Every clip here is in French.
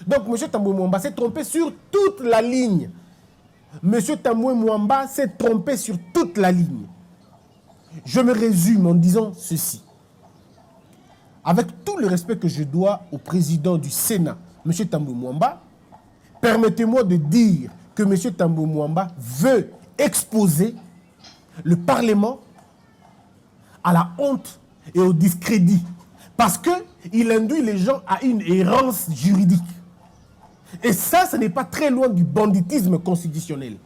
Donc, M. Tamboué Mwamba s'est trompé sur toute la ligne. M. Tamboué Mwamba s'est trompé sur toute la ligne. Je me résume en disant ceci. Avec tout le respect que je dois au président du Sénat, M. Tamboué Mwamba, permettez-moi de dire que M. Tamboué Mwamba veut exposer le Parlement à la honte et au discrédit. Parce qu'il induit les gens à une errance juridique. Et ça, ce n'est pas très loin du banditisme constitutionnel.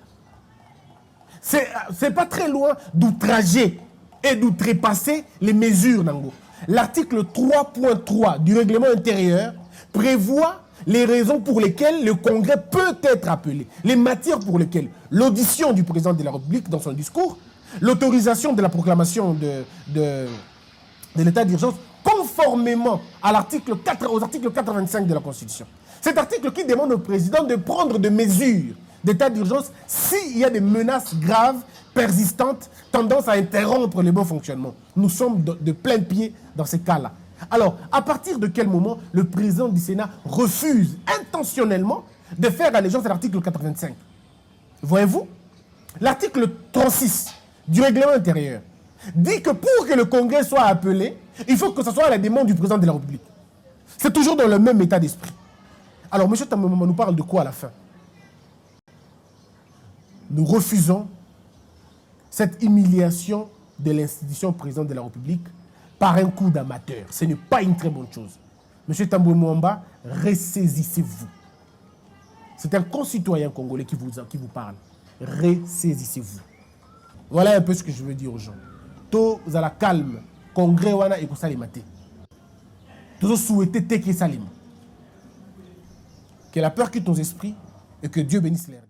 C'est pas très loin d'outrager et d'outrepasser les mesures, Nango. L'article 3.3 du règlement intérieur prévoit les raisons pour lesquelles le Congrès peut être appelé, les matières pour lesquelles l'audition du président de la République dans son discours, l'autorisation de la proclamation de l'état d'urgence conformément à aux articles 85 de la Constitution. Cet article qui demande au président de prendre des mesures d'état d'urgence s'il y a des menaces graves, persistantes, tendance à interrompre le bon fonctionnement. Nous sommes de plein pied dans ces cas-là. Alors, à partir de quel moment le président du Sénat refuse intentionnellement de faire allégeance à l'article 85? Voyez-vous, l'article 36 du règlement intérieur dit que pour que le Congrès soit appelé, il faut que ce soit à la demande du président de la République. C'est toujours dans le même état d'esprit. Alors, M. Tamboué Mwamba nous parle de quoi à la fin? Nous refusons cette humiliation de l'institution président de la République par un coup d'amateur. Ce n'est pas une très bonne chose. M. Tamboué Mwamba, ressaisissez-vous. C'est un concitoyen congolais qui vous parle. Ressaisissez-vous. Voilà un peu ce que je veux dire aux gens. Tous à la calme, congrès wana et kosalimate. Tous souhaiter teke salim. Que la peur quitte nos esprits et que Dieu bénisse l'air.